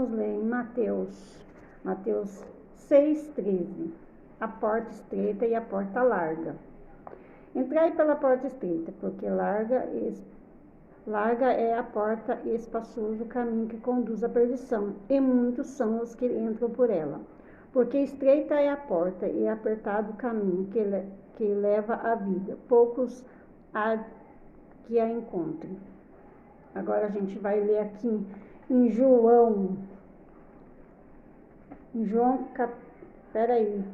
vamos ler em Mateus 6,13. A porta estreita e a porta larga. Entrai pela porta estreita, porque larga é a porta e espaçoso o caminho que conduz à perdição, e muitos são os que entram por ela. Porque estreita é a porta e apertado o caminho que leva à vida, poucos há que a encontrem. Agora a gente vai ler aqui em João. Peraí.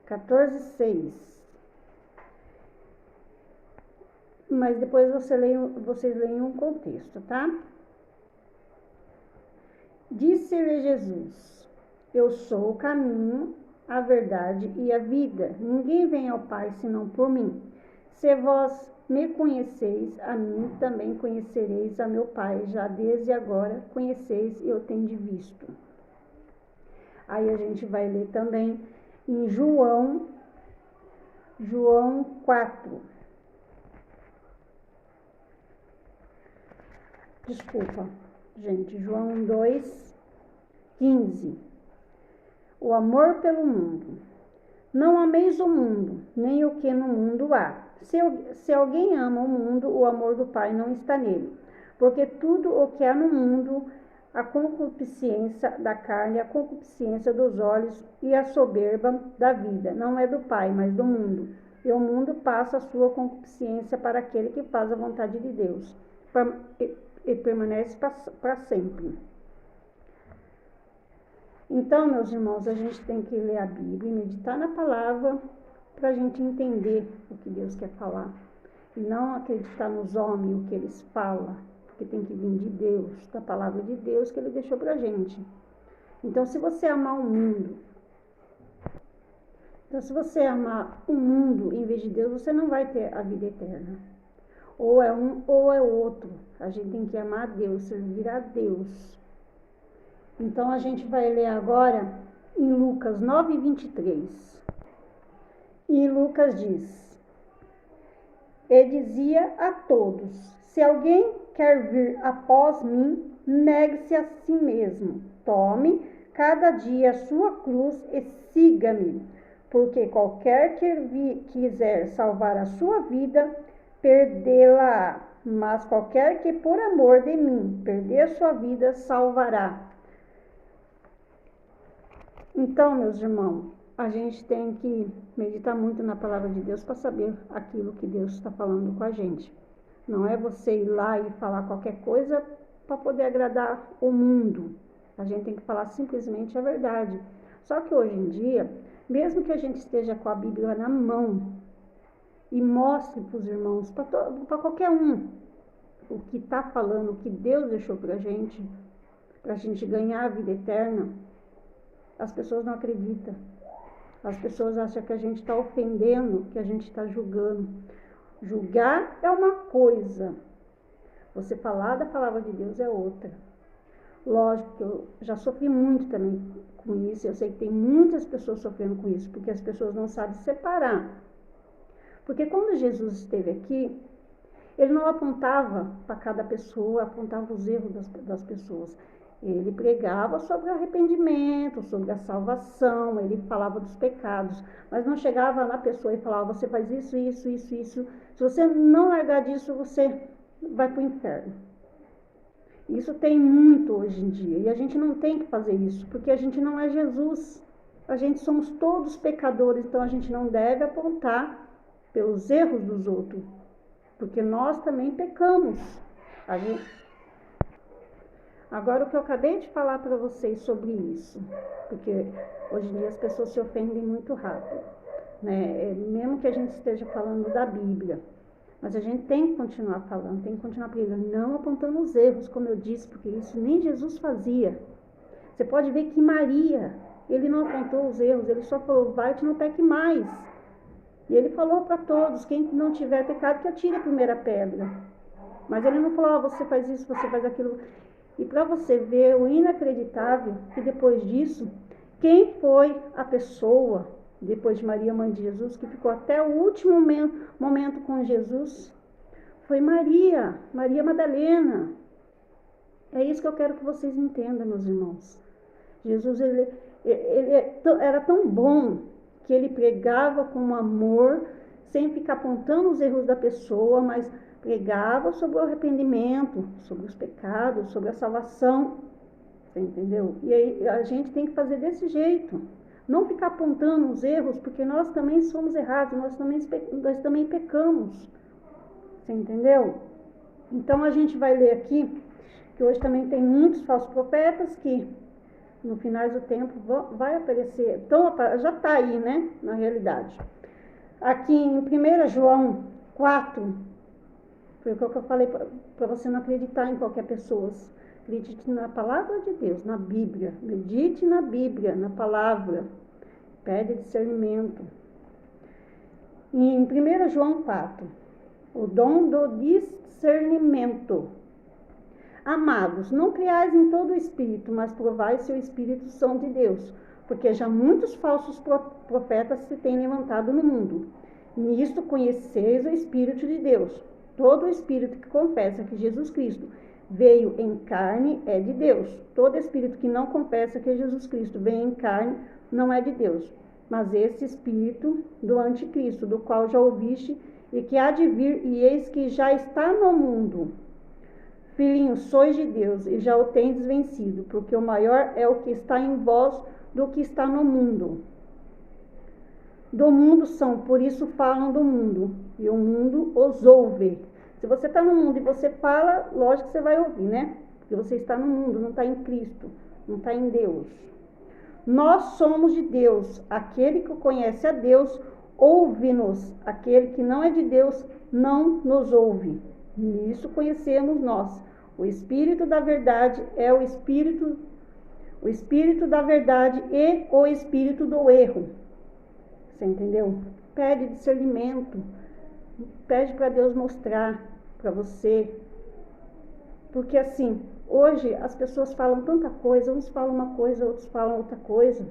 Capítulo 6. Mas depois vocês leem um contexto, tá? Disse-lhe Jesus: eu sou o caminho, a verdade e a vida. Ninguém vem ao Pai senão por mim. Se vós me conheceis, a mim também conhecereis a meu Pai. Já desde agora conheceis e o tendes visto. Aí a gente vai ler também em João 4. Desculpa, gente. João 2:15. O amor pelo mundo. Não ameis o mundo, nem o que no mundo há. Se alguém ama o mundo, o amor do Pai não está nele. Porque tudo o que há no mundo, a concupiscência da carne, a concupiscência dos olhos e a soberba da vida, não é do Pai, mas do mundo. E o mundo passa a sua concupiscência para aquele que faz a vontade de Deus e permanece para sempre. Então, meus irmãos, a gente tem que ler a Bíblia e meditar na palavra para a gente entender o que Deus quer falar. E não acreditar nos homens, o que eles falam, porque tem que vir de Deus, da palavra de Deus que Ele deixou para a gente. Então, se você amar o mundo, em vez de Deus, você não vai ter a vida eterna. Ou é um ou é outro. A gente tem que amar a Deus, servir a Deus. Então, a gente vai ler agora em Lucas 9:23. E Lucas diz: e dizia a todos: se alguém quer vir após mim, negue-se a si mesmo. Tome cada dia a sua cruz e siga-me. Porque qualquer que quiser salvar a sua vida, perdê-la. Mas qualquer que por amor de mim perder a sua vida, salvará. Então, meus irmãos, a gente tem que meditar muito na palavra de Deus para saber aquilo que Deus está falando com a gente. Não é você ir lá e falar qualquer coisa para poder agradar o mundo. A gente tem que falar simplesmente a verdade. Só que hoje em dia, mesmo que a gente esteja com a Bíblia na mão e mostre para os irmãos, para qualquer um, o que está falando, o que Deus deixou para a gente ganhar a vida eterna, as pessoas não acreditam. As pessoas acham que a gente está ofendendo, que a gente está julgando. Julgar é uma coisa. Você falar da palavra de Deus é outra. Lógico que eu já sofri muito também com isso. Eu sei que tem muitas pessoas sofrendo com isso, porque as pessoas não sabem separar. Porque quando Jesus esteve aqui, Ele não apontava para cada pessoa, apontava os erros das pessoas. Ele pregava sobre o arrependimento, sobre a salvação, ele falava dos pecados, mas não chegava na pessoa e falava: você faz isso, isso, isso, isso. Se você não largar disso, você vai para o inferno. Isso tem muito hoje em dia, e a gente não tem que fazer isso, porque a gente não é Jesus. A gente somos todos pecadores, então a gente não deve apontar pelos erros dos outros, porque nós também pecamos. Agora, o que eu acabei de falar para vocês sobre isso, porque hoje em dia as pessoas se ofendem muito rápido, né? Mesmo que a gente esteja falando da Bíblia, mas a gente tem que continuar falando, tem que continuar pregando, não apontando os erros, como eu disse, porque isso nem Jesus fazia. Você pode ver que Maria, ele não apontou os erros, ele só falou: vai-te, não peque mais. E ele falou para todos: quem não tiver pecado, que atire a primeira pedra. Mas ele não falou: você faz isso, você faz aquilo. E para você ver o inacreditável, que depois disso, quem foi a pessoa, depois de Maria, mãe de Jesus, que ficou até o último momento com Jesus, Foi Maria Madalena. É isso que eu quero que vocês entendam, meus irmãos. Jesus, ele era tão bom que ele pregava com amor, sem ficar apontando os erros da pessoa, mas pregava sobre o arrependimento, sobre os pecados, sobre a salvação. Você entendeu? E aí a gente tem que fazer desse jeito. Não ficar apontando os erros, porque nós também somos errados, nós também pecamos. Você entendeu? Então a gente vai ler aqui, que hoje também tem muitos falsos profetas que no final do tempo vai aparecer. Então já está aí, né? Na realidade. Aqui em 1 João 4, foi o que eu falei para você não acreditar em qualquer pessoa. Acredite na palavra de Deus, na Bíblia. Medite na Bíblia, na palavra. Pede discernimento. Em 1 João 4, o dom do discernimento. Amados, não criais em todo o espírito, mas provai se o espírito são de Deus, porque já muitos falsos profetas se têm levantado no mundo. Nisto conheceis o Espírito de Deus. Todo o espírito que confessa que Jesus Cristo veio em carne é de Deus. Todo espírito que não confessa que Jesus Cristo veio em carne não é de Deus. Mas esse espírito do anticristo, do qual já ouviste e que há de vir, e eis que já está no mundo. Filhinhos, sois de Deus e já o tendes vencido, porque o maior é o que está em vós do que está no mundo. Do mundo são, por isso falam do mundo, e o mundo os ouve. Se você está no mundo e você fala, lógico que você vai ouvir, né? Porque você está no mundo, não está em Cristo, não está em Deus. Nós somos de Deus. Aquele que conhece a Deus, ouve-nos. Aquele que não é de Deus, não nos ouve. Nisso conhecemos nós. O Espírito da verdade é o Espírito da verdade e o Espírito do erro. Você entendeu? Pede discernimento. Pede para Deus mostrar para você. Porque assim, hoje as pessoas falam tanta coisa, uns falam uma coisa, outros falam outra coisa.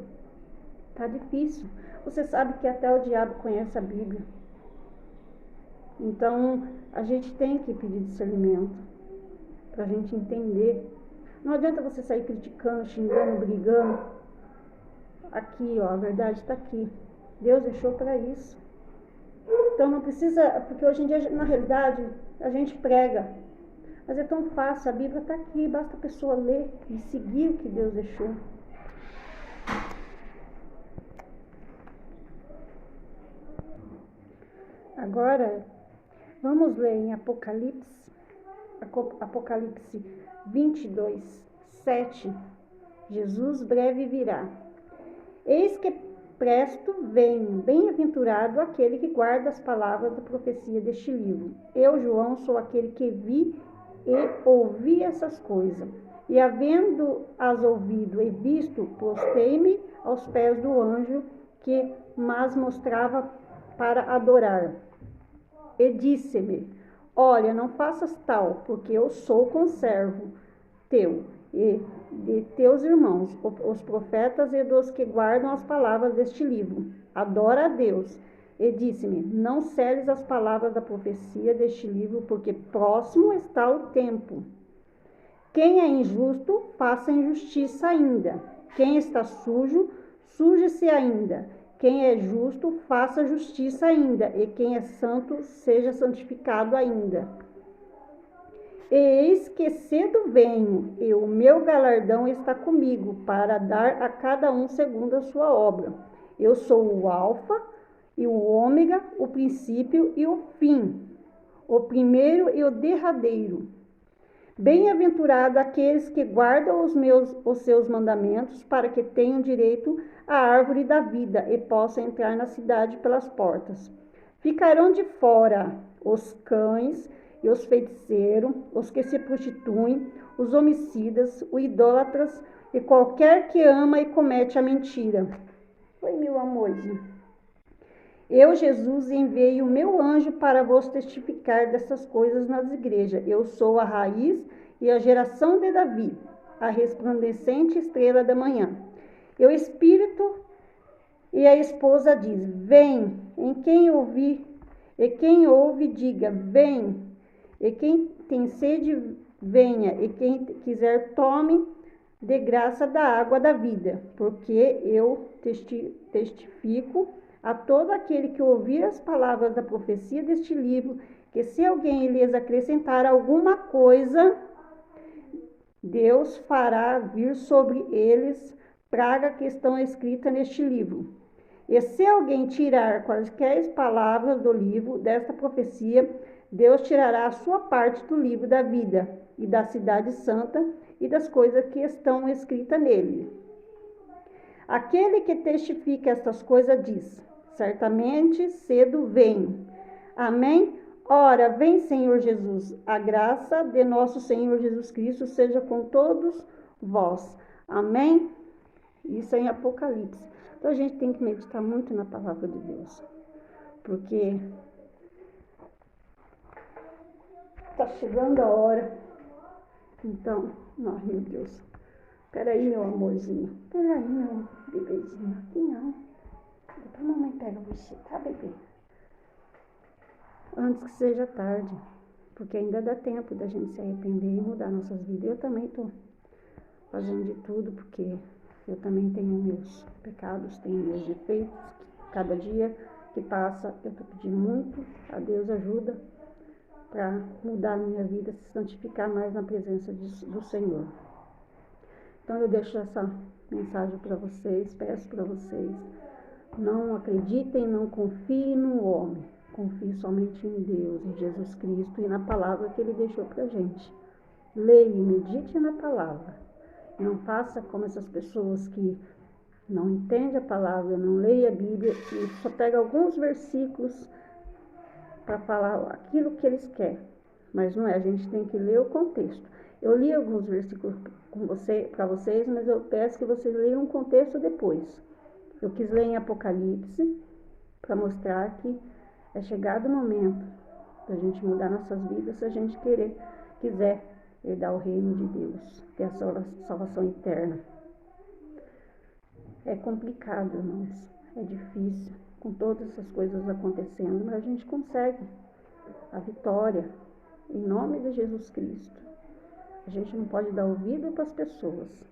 Tá difícil. Você sabe que até o diabo conhece a Bíblia. Então, a gente tem que pedir discernimento para a gente entender. Não adianta você sair criticando, xingando, brigando. Aqui, ó, a verdade está aqui. Deus deixou para isso. Então, não precisa, porque hoje em dia, na realidade, a gente prega. Mas é tão fácil, a Bíblia está aqui, basta a pessoa ler e seguir o que Deus deixou. Agora, vamos ler em Apocalipse 22, 7. Jesus breve virá. Eis que presto venho, bem-aventurado aquele que guarda as palavras da profecia deste livro. Eu, João, sou aquele que vi e ouvi essas coisas. E havendo-as ouvido e visto, prostei-me aos pés do anjo que mas mostrava para adorar. E disse-me: olha, não faças tal, porque eu sou conservo teu e de teus irmãos, os profetas e dos que guardam as palavras deste livro. Adora a Deus. E disse-me: não seles as palavras da profecia deste livro, porque próximo está o tempo. Quem é injusto, faça injustiça ainda. Quem está sujo, suje-se ainda. Quem é justo, faça justiça ainda. E quem é santo, seja santificado ainda. E eis que cedo venho, e o meu galardão está comigo, para dar a cada um segundo a sua obra. Eu sou o Alfa e o Ômega, o princípio e o fim, o primeiro e o derradeiro. Bem-aventurado aqueles que guardam os seus mandamentos, para que tenham direito à árvore da vida e possam entrar na cidade pelas portas. Ficarão de fora os cães e os feiticeiros, os que se prostituem, os homicidas, os idólatras e qualquer que ama e comete a mentira. Oi, meu amorzinho. Eu, Jesus, enviei o meu anjo para vos testificar dessas coisas nas igrejas. Eu sou a raiz e a geração de Davi, a resplandecente estrela da manhã. E o Espírito e a esposa diz: vem. E quem ouve, diga: vem. E quem tem sede, venha, e quem quiser, tome de graça da água da vida, porque eu testifico a todo aquele que ouvir as palavras da profecia deste livro, que se alguém lhes acrescentar alguma coisa, Deus fará vir sobre eles praga que estão escritas neste livro. E se alguém tirar quaisquer palavras do livro desta profecia, Deus tirará a sua parte do livro da vida e da cidade santa e das coisas que estão escritas nele. Aquele que testifica estas coisas diz: certamente cedo vem. Amém? Ora, vem, Senhor Jesus. A graça de nosso Senhor Jesus Cristo seja com todos vós. Amém? Isso é em Apocalipse. Então a gente tem que meditar muito na palavra de Deus, porque está chegando a hora. Então, ai meu Deus, peraí, meu amorzinho, peraí, meu bebezinho, aqui não. Depois a mamãe pega você, tá, bebê? Antes que seja tarde, porque ainda dá tempo da gente se arrepender e mudar nossas vidas. Eu também estou fazendo de tudo, porque eu também tenho meus pecados, tenho meus defeitos. Cada dia que passa, eu estou pedindo muito a Deus ajuda para mudar a minha vida, se santificar mais na presença do Senhor. Então eu deixo essa mensagem para vocês, peço para vocês, não acreditem, não confiem no homem, confie somente em Deus, em Jesus Cristo e na palavra que Ele deixou para a gente. Leia e medite na palavra. Não faça como essas pessoas que não entendem a palavra, não leem a Bíblia e só pegam alguns versículos para falar aquilo que eles querem. Mas não é, a gente tem que ler o contexto. Eu li alguns versículos para vocês, mas eu peço que vocês leiam o contexto depois. Eu quis ler em Apocalipse para mostrar que é chegado o momento da gente mudar nossas vidas, se a gente quiser herdar o reino de Deus, ter a salvação eterna. É complicado, irmãos, é difícil, com todas essas coisas acontecendo, mas a gente consegue a vitória, em nome de Jesus Cristo. A gente não pode dar ouvido para as pessoas,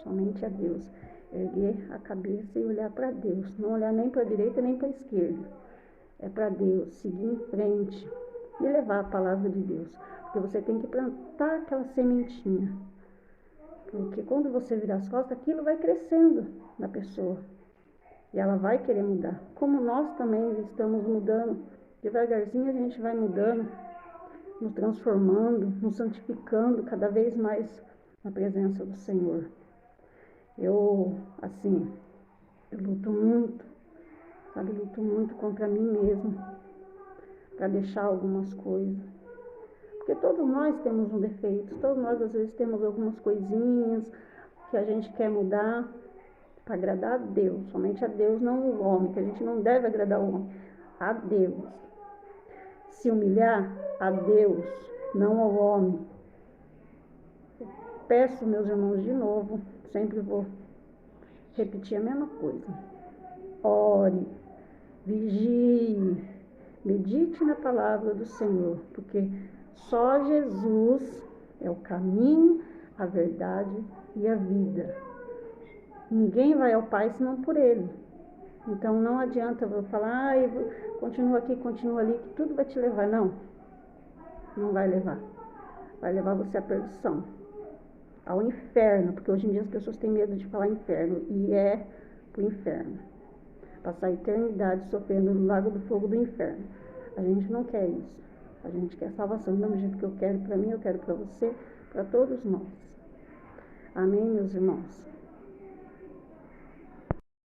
somente a Deus. Erguer a cabeça e olhar para Deus, não olhar nem para a direita nem para a esquerda. É para Deus, seguir em frente e levar a palavra de Deus. Porque você tem que plantar aquela sementinha. Porque quando você virar as costas, aquilo vai crescendo na pessoa. E ela vai querer mudar. Como nós também estamos mudando. Devagarzinho a gente vai mudando, nos transformando, nos santificando cada vez mais na presença do Senhor. Eu luto muito, sabe? Luto muito contra mim mesmo, para deixar algumas coisas. Porque todos nós temos um defeito, todos nós às vezes temos algumas coisinhas que a gente quer mudar para agradar a Deus, somente a Deus, não o homem, que a gente não deve agradar o homem, a Deus. Se humilhar a Deus, não ao homem. Peço, meus irmãos, de novo, sempre vou repetir a mesma coisa. Ore, vigie, medite na palavra do Senhor, porque só Jesus é o caminho, a verdade e a vida. Ninguém vai ao Pai senão por Ele. Então não adianta eu falar, continua aqui, continua ali, que tudo vai te levar. Não, não vai levar. Vai levar você à perdição, ao inferno, porque hoje em dia as pessoas têm medo de falar inferno, e é pro inferno. Passar a eternidade sofrendo no lago do fogo do inferno. A gente não quer isso. A gente quer salvação do mesmo jeito que eu quero para mim, eu quero para você, para todos nós. Amém, meus irmãos?